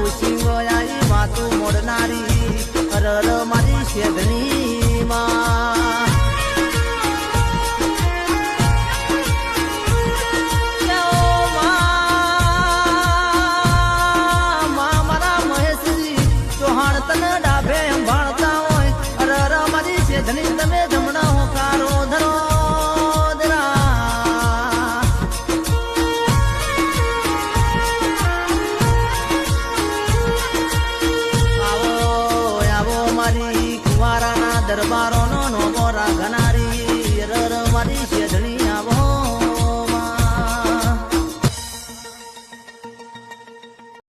ડોસી આઈ વાતો મોડનારી અરર મારી શેધણી માં મારા મહેશજી ચૌહાણ તને ડાભે ભાળતા હોય અરર મારી શેધણી તમે જમણા હોકારો ધરો દરબારો નો મોરા ઘનારી રર મારી શેધણી